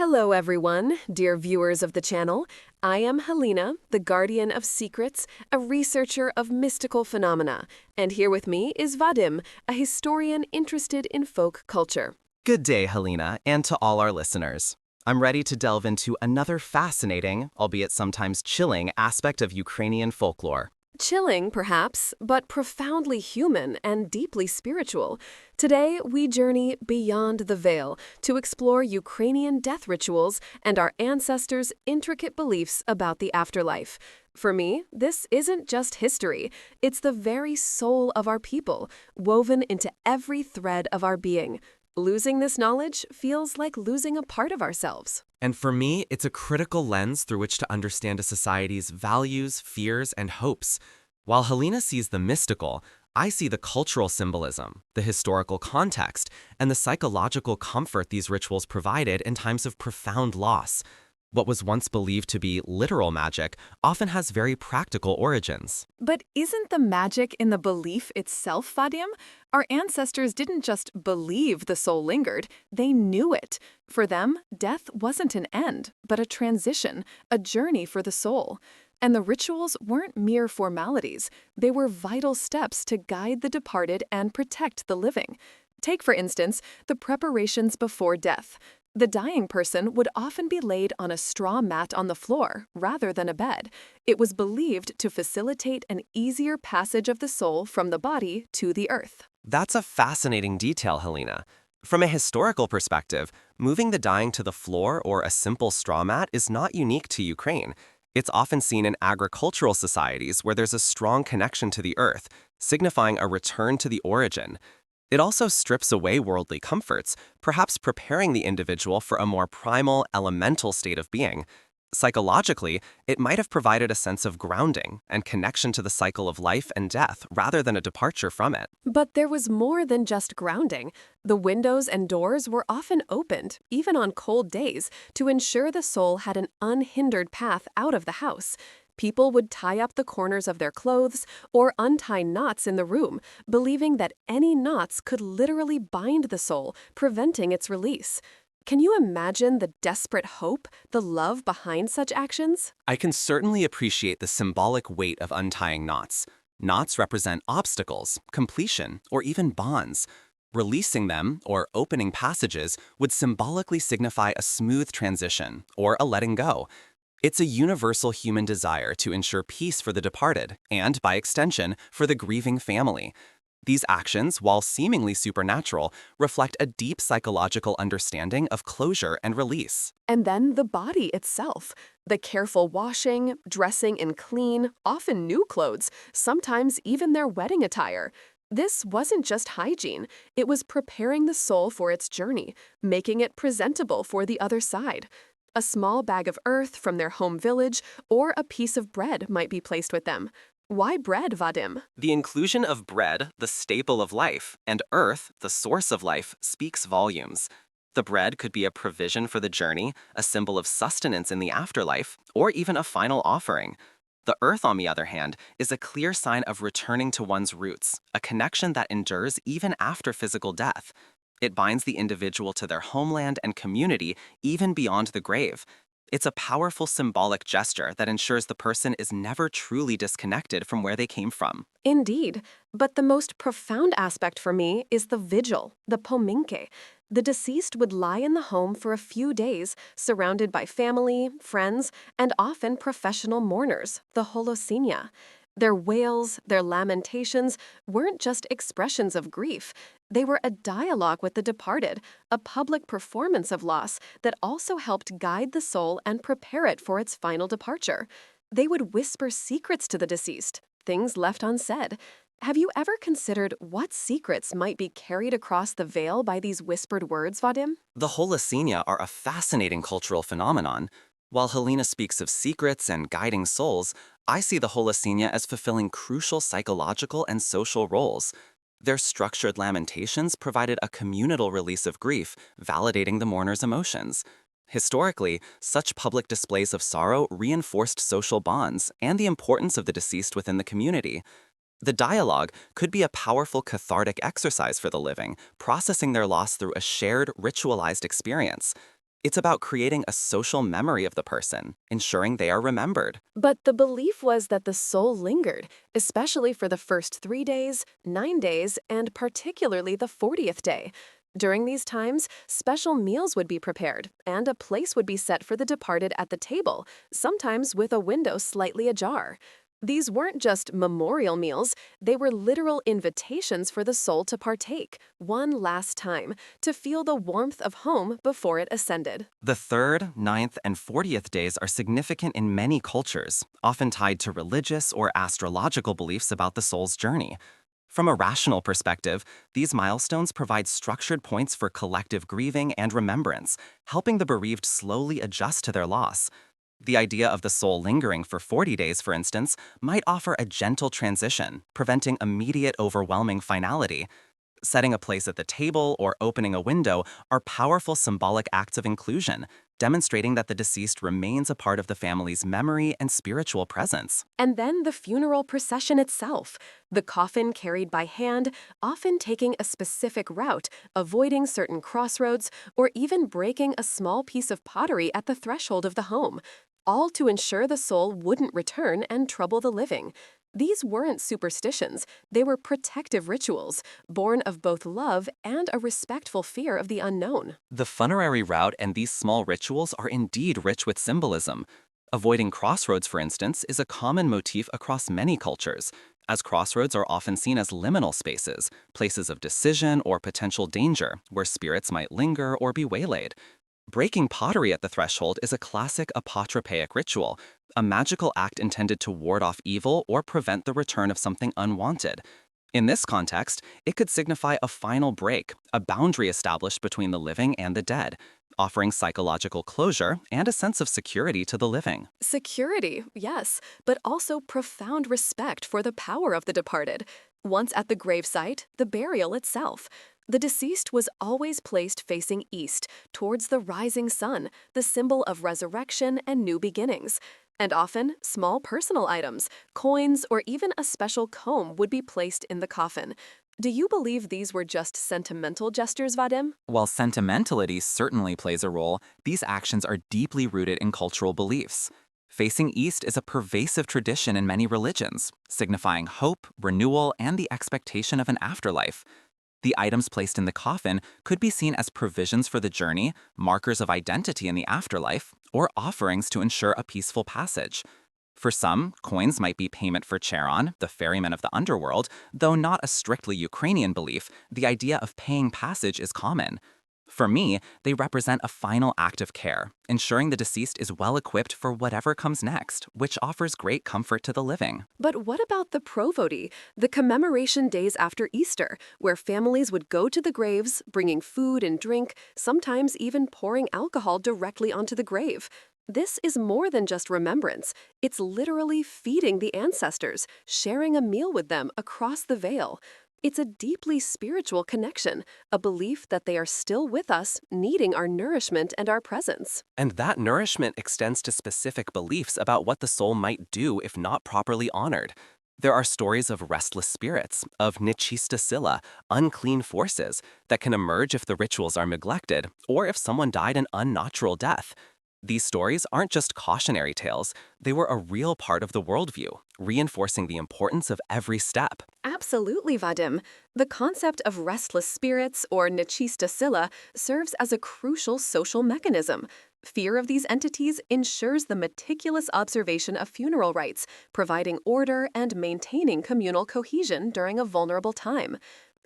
Hello, everyone, dear viewers of the channel. I am Halyna, the guardian of secrets, a researcher of mystical phenomena, and here with me is Vadym, a historian interested in folk culture. Good day, Halyna, and to all our listeners. I'm ready to delve into another fascinating, albeit sometimes chilling, aspect of Ukrainian folklore. Chilling, perhaps, but profoundly human and deeply spiritual. Today, we journey beyond the veil to explore Ukrainian death rituals and our ancestors' intricate beliefs about the afterlife. For me, this isn't just history, it's the very soul of our people, woven into every thread of our being. Losing this knowledge feels like losing a part of ourselves. And for me, it's a critical lens through which to understand a society's values, fears, and hopes. While Halyna sees the mystical, I see the cultural symbolism, the historical context, and the psychological comfort these rituals provided in times of profound loss. What was once believed to be literal magic often has very practical origins. But isn't the magic in the belief itself, Vadym? Our ancestors didn't just believe the soul lingered, they knew it. For them, death wasn't an end, but a transition, a journey for the soul. And the rituals weren't mere formalities, they were vital steps to guide the departed and protect the living. Take, for instance, the preparations before death. The dying person would often be laid on a straw mat on the floor, rather than a bed. It was believed to facilitate an easier passage of the soul from the body to the earth. That's a fascinating detail, Halyna. From a historical perspective, moving the dying to the floor or a simple straw mat is not unique to Ukraine. It's often seen in agricultural societies where there's a strong connection to the earth, signifying a return to the origin. It also strips away worldly comforts, perhaps preparing the individual for a more primal, elemental state of being. Psychologically, it might have provided a sense of grounding and connection to the cycle of life and death rather than a departure from it. But there was more than just grounding. The windows and doors were often opened, even on cold days, to ensure the soul had an unhindered path out of the house. People would tie up the corners of their clothes or untie knots in the room, believing that any knots could literally bind the soul, preventing its release. Can you imagine the desperate hope, the love behind such actions? I can certainly appreciate the symbolic weight of untying knots. Knots represent obstacles, completion, or even bonds. Releasing them, or opening passages, would symbolically signify a smooth transition, or a letting go. It's a universal human desire to ensure peace for the departed, and, by extension, for the grieving family. These actions, while seemingly supernatural, reflect a deep psychological understanding of closure and release. And then the body itself. The careful washing, dressing in clean, often new clothes, sometimes even their wedding attire. This wasn't just hygiene, it was preparing the soul for its journey, making it presentable for the other side. A small bag of earth from their home village or a piece of bread might be placed with them. Why bread, Vadym? The inclusion of bread, the staple of life, and earth, the source of life, speaks volumes. The bread could be a provision for the journey, a symbol of sustenance in the afterlife, or even a final offering. The earth, on the other hand, is a clear sign of returning to one's roots, a connection that endures even after physical death. It binds the individual to their homeland and community even beyond the grave. It's a powerful symbolic gesture that ensures the person is never truly disconnected from where they came from. Indeed, but the most profound aspect for me is the vigil, the pominke. The deceased would lie in the home for a few days, surrounded by family, friends, and often professional mourners, the holocenia. Their wails, their lamentations weren't just expressions of grief. They were a dialogue with the departed, a public performance of loss that also helped guide the soul and prepare it for its final departure. They would whisper secrets to the deceased, things left unsaid. Have you ever considered what secrets might be carried across the veil by these whispered words, Vadym? The holocenia are a fascinating cultural phenomenon. While Halyna speaks of secrets and guiding souls, I see the holocenia as fulfilling crucial psychological and social roles. Their structured lamentations provided a communal release of grief, validating the mourner's emotions. Historically, such public displays of sorrow reinforced social bonds and the importance of the deceased within the community. The dialogue could be a powerful cathartic exercise for the living, processing their loss through a shared, ritualized experience. It's about creating a social memory of the person, ensuring they are remembered. But the belief was that the soul lingered, especially for the first 3 days, 9 days, and particularly the 40th day. During these times, special meals would be prepared, and a place would be set for the departed at the table, sometimes with a window slightly ajar. These weren't just memorial meals, they were literal invitations for the soul to partake, one last time, to feel the warmth of home before it ascended. The 3rd, 9th, and 40th days are significant in many cultures, often tied to religious or astrological beliefs about the soul's journey. From a rational perspective, these milestones provide structured points for collective grieving and remembrance, helping the bereaved slowly adjust to their loss. The idea of the soul lingering for 40 days, for instance, might offer a gentle transition, preventing immediate overwhelming finality. Setting a place at the table or opening a window are powerful symbolic acts of inclusion, demonstrating that the deceased remains a part of the family's memory and spiritual presence. And then the funeral procession itself, the coffin carried by hand, often taking a specific route, avoiding certain crossroads, or even breaking a small piece of pottery at the threshold of the home, all to ensure the soul wouldn't return and trouble the living. These weren't superstitions, they were protective rituals, born of both love and a respectful fear of the unknown. The funerary route and these small rituals are indeed rich with symbolism. Avoiding crossroads, for instance, is a common motif across many cultures, as crossroads are often seen as liminal spaces, places of decision or potential danger, where spirits might linger or be waylaid. Breaking pottery at the threshold is a classic apotropaic ritual, a magical act intended to ward off evil or prevent the return of something unwanted. In this context, it could signify a final break, a boundary established between the living and the dead, offering psychological closure and a sense of security to the living. Security, yes, but also profound respect for the power of the departed. Once at the gravesite, the burial itself. The deceased was always placed facing east, towards the rising sun, the symbol of resurrection and new beginnings. And often, small personal items, coins, or even a special comb would be placed in the coffin. Do you believe these were just sentimental gestures, Vadym? While sentimentality certainly plays a role, these actions are deeply rooted in cultural beliefs. Facing east is a pervasive tradition in many religions, signifying hope, renewal, and the expectation of an afterlife. The items placed in the coffin could be seen as provisions for the journey, markers of identity in the afterlife, or offerings to ensure a peaceful passage. For some, coins might be payment for Charon, the ferryman of the underworld, though not a strictly Ukrainian belief, the idea of paying passage is common. For me, they represent a final act of care, ensuring the deceased is well equipped for whatever comes next, which offers great comfort to the living. But what about the Provodi, the commemoration days after Easter, where families would go to the graves, bringing food and drink, sometimes even pouring alcohol directly onto the grave? This is more than just remembrance. It's literally feeding the ancestors, sharing a meal with them across the veil. It's a deeply spiritual connection, a belief that they are still with us, needing our nourishment and our presence. And that nourishment extends to specific beliefs about what the soul might do if not properly honored. There are stories of restless spirits, of nechista sila, unclean forces, that can emerge if the rituals are neglected or if someone died an unnatural death. These stories aren't just cautionary tales, they were a real part of the worldview, reinforcing the importance of every step. Absolutely, Vadym. The concept of restless spirits, or nechista sila, serves as a crucial social mechanism. Fear of these entities ensures the meticulous observation of funeral rites, providing order and maintaining communal cohesion during a vulnerable time.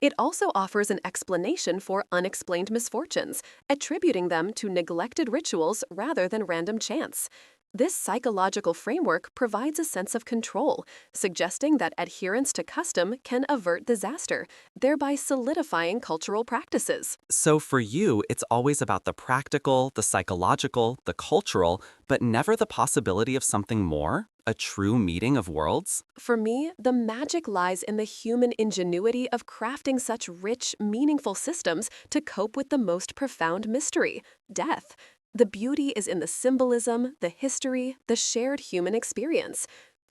It also offers an explanation for unexplained misfortunes, attributing them to neglected rituals rather than random chance. This psychological framework provides a sense of control, suggesting that adherence to custom can avert disaster, thereby solidifying cultural practices. So for you, it's always about the practical, the psychological, the cultural, but never the possibility of something more? A true meeting of worlds? For me, the magic lies in the human ingenuity of crafting such rich, meaningful systems to cope with the most profound mystery, death. The beauty is in the symbolism, the history, the shared human experience.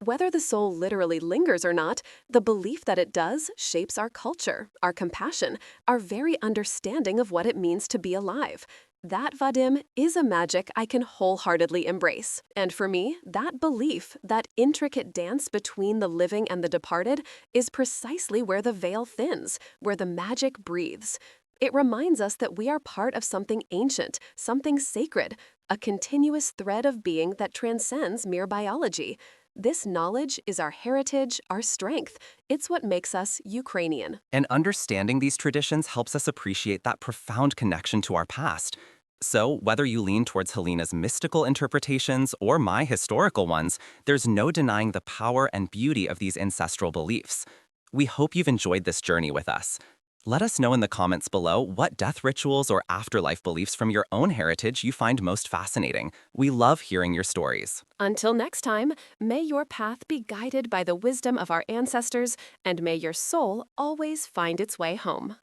Whether the soul literally lingers or not, the belief that it does shapes our culture, our compassion, our very understanding of what it means to be alive. That, Vadym, is a magic I can wholeheartedly embrace. And for me, that belief, that intricate dance between the living and the departed, is precisely where the veil thins, where the magic breathes. It reminds us that we are part of something ancient, something sacred, a continuous thread of being that transcends mere biology. This knowledge is our heritage, our strength. It's what makes us Ukrainian. And understanding these traditions helps us appreciate that profound connection to our past. So, whether you lean towards Halyna's mystical interpretations or my historical ones, there's no denying the power and beauty of these ancestral beliefs. We hope you've enjoyed this journey with us. Let us know in the comments below what death rituals or afterlife beliefs from your own heritage you find most fascinating. We love hearing your stories. Until next time, may your path be guided by the wisdom of our ancestors, and may your soul always find its way home.